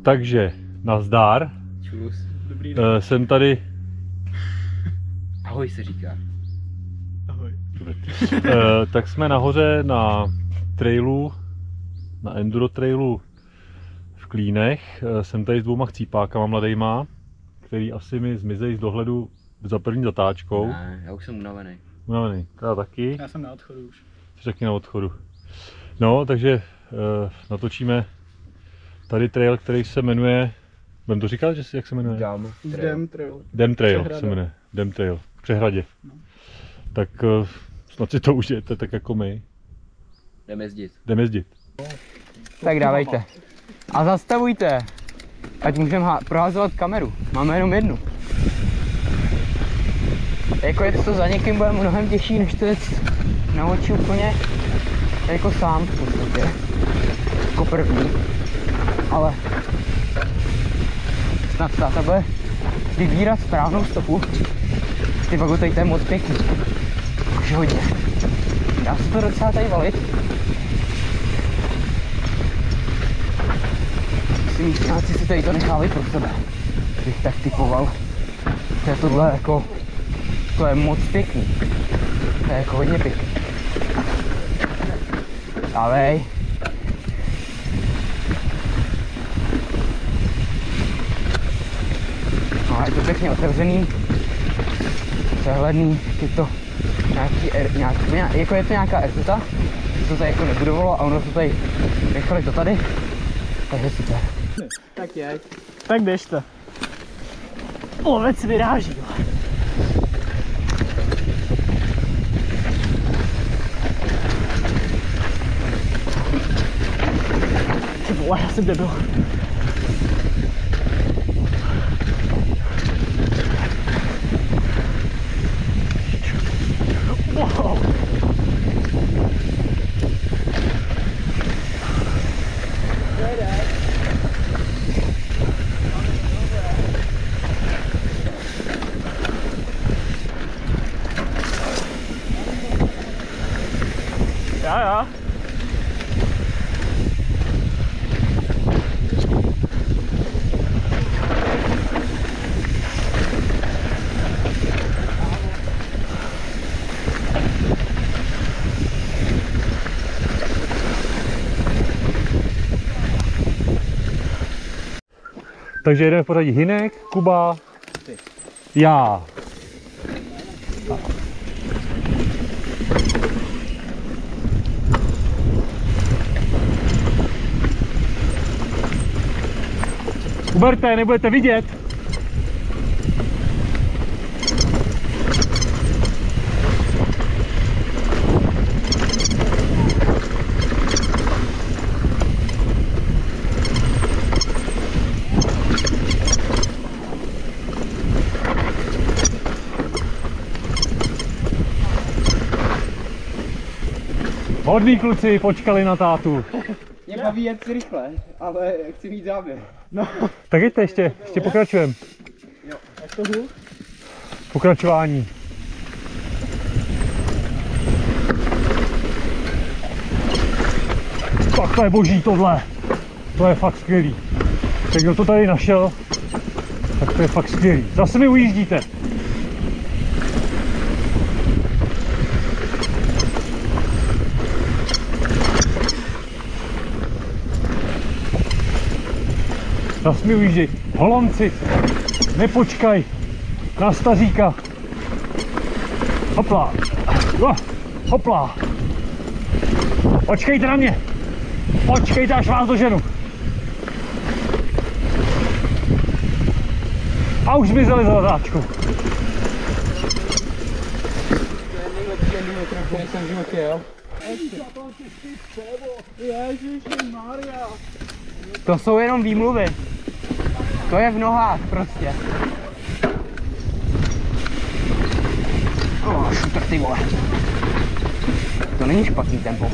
Takže, nazdar. Čus. Dobrý den. Jsem tady... Ahoj se říká. Ahoj. Tak jsme nahoře na trailu, na enduro trailu v Klínech. Jsem tady s dvouma chcípákama mladejma, který asi mi zmizejí z dohledu za první zatáčkou. Ne, já už jsem unavený. Unavený, já taky. Já jsem na odchodu už. Jsi taky na odchodu. No, takže natočíme tady trail, který se jmenuje... Budem to říkat, že jak se jmenuje? Dem Trail. Dem Trail Přehrada. se jmenuje. Dem Trail. V Přehradě. No. Tak snad si to užijete tak jako my. Jdeme jezdit. Jdeme jezdit. Tak dávejte. A zastavujte. Ať můžeme prohazovat kameru. Máme jenom jednu. Jako je to za někým bude mnohem těžší, než to je na oči úplně jako sám v podstatě. Jako první. Ale snad táta bude vybírat správnou stopu. Ty vago, tady to je moc pěkný. Už hodně. Dá se to docela tady valit. Místňáci si tady to nechávali pro sebe, bych tak typoval. To je tohle jako, to je moc pěkný. To je jako hodně pěkný. Dávej. No je to pěkně otevřený, přehledný, je to nějaký, jako je to nějaká esteta, to tady jako nebudovalo a ono to tady, nechali to tady, takže super. Tak je. Tak běžte. Lovec vyráží. Ty vole, já jsem debil. Wow. Ja. Takže jedeme v pořadí Hynek, Kuba, já. Uberte, nebudete vidět. Hodný kluci počkali na tátu. Mě baví jet si rychle, ale chci mít záběr. No, Tak jděte ještě pokračujeme. jak to hůl? Pokračování. Tak to je boží tohle. To je fakt skvělý. Tak kdo to tady našel, tak to je fakt skvělý. Zase mi ujíždíte. Zase mi ujížděj. Holonci, nepočkaj na staříka. Hopla. Hopla. Počkejte na mě. Počkejte, až vás doženu. A už zmizeli za zatáčkou. To je nejlepší animatron, který jsem v životě jel. Ježišmarja. To jsou jenom výmluvy. To je v nohách prostě. Šutr, ty vole. To není špatný tempo.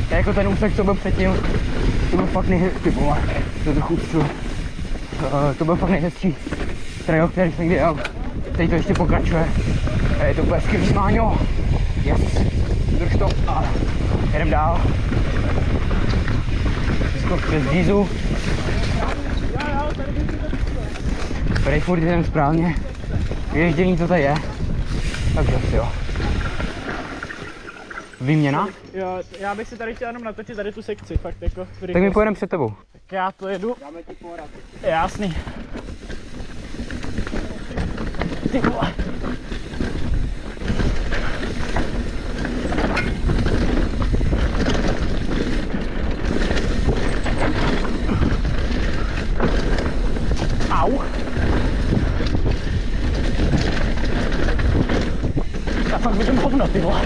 To je jako ten úsek, co byl předtím. To byl fakt nejhezčí, ty vole. To trochu vstřu. To byl fakt nejhezčí trail, který jsem kdy jel. Teď to ještě pokračuje. Je to úplně skvělý, Máňo. Yes. drž to. A jedem dál. Skok bez dízu. Tady furt jdem správně. Vyježdění to tady je. Takže asi jo. Výměna? Jo, já bych si tady chtěl jenom natočit tady tu sekci, fakt jako. Tak my pojedeme před tebou. Tak já to jedu. Dáme ti porad. Jasný. Ty vole. Au. Já fakt vidím hovno, ty vole.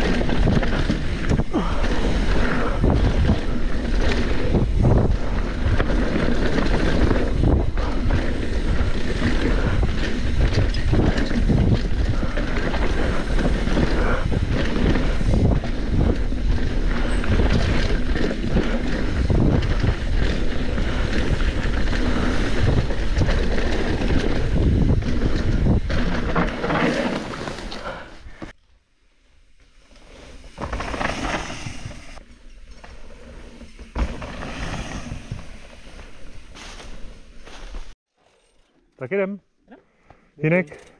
Tak jdem. Hinek,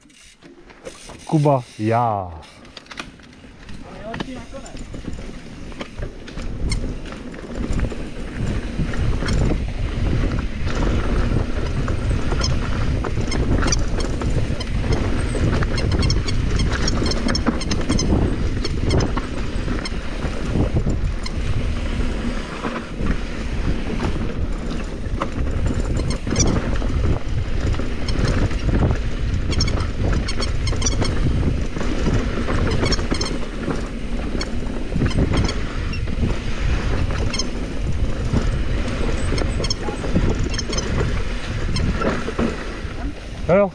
Kuba, já. Nejlepší nakonec. Jo.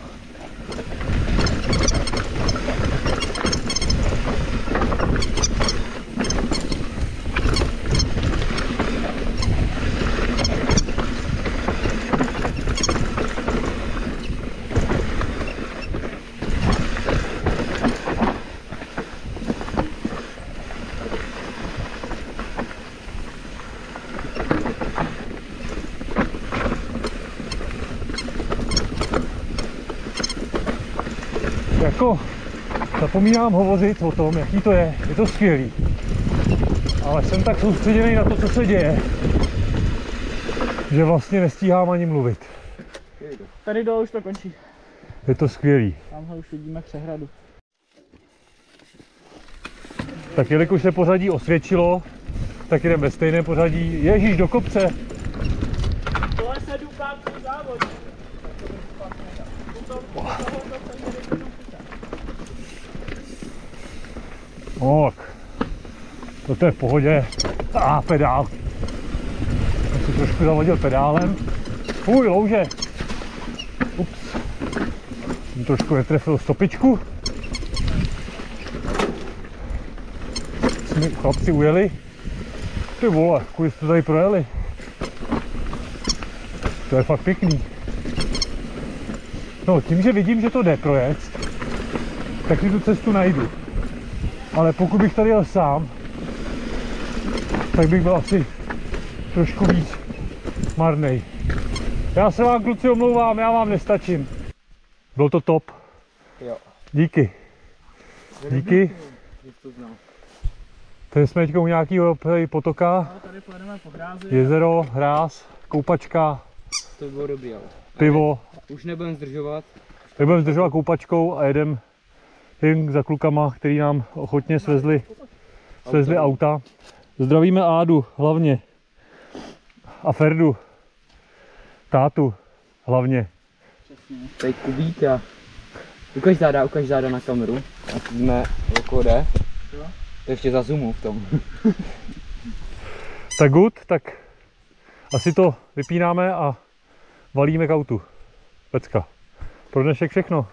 Jako zapomínám hovořit o tom, jaký to je to skvělý. Ale jsem tak soustředěný na to, co se děje, že vlastně nestíhám ani mluvit. Tady dole už to končí. Je to skvělý. Tamhle už vidíme přehradu. Tak jelikož se pořadí osvědčilo, tak jdeme ve stejné pořadí. Ježíš, do kopce! Tohle se dupá při závodě. Tak, to je v pohodě. Pedál. Jsem si trošku zavodil pedálem. Fuj, louže. Ups. Jsem trošku netrefil stopičku. Jsme chlapci ujeli. Ty vole, kudy jste tady projeli. To je fakt pěkný. No, tím, že vidím, že to jde projet, tak si tu cestu najdu. Ale pokud bych tady jel sám, tak bych byl asi trošku víc marnej. Já se vám, kluci, omlouvám, já vám nestačím. Byl to top. Jo. Díky. Díky. Tady jsme teďka u nějakého potoka. Tady pojedeme po hrázi. Jezero, hráz, koupačka, To by bylo dobrý, ale. pivo. Už nebudem zdržovat. Tak budeme zdržovat koupačkou a jedem za klukama, který nám ochotně svezli auta. Zdravíme Ádu hlavně. A Ferdu. Tátu hlavně. Tady Kubíka. Ukaž záda na kameru. A jsme okolo jde. To ještě za zoomu v tom. Tak good, tak asi to vypínáme a valíme k autu. Pecka. Pro dnešek všechno.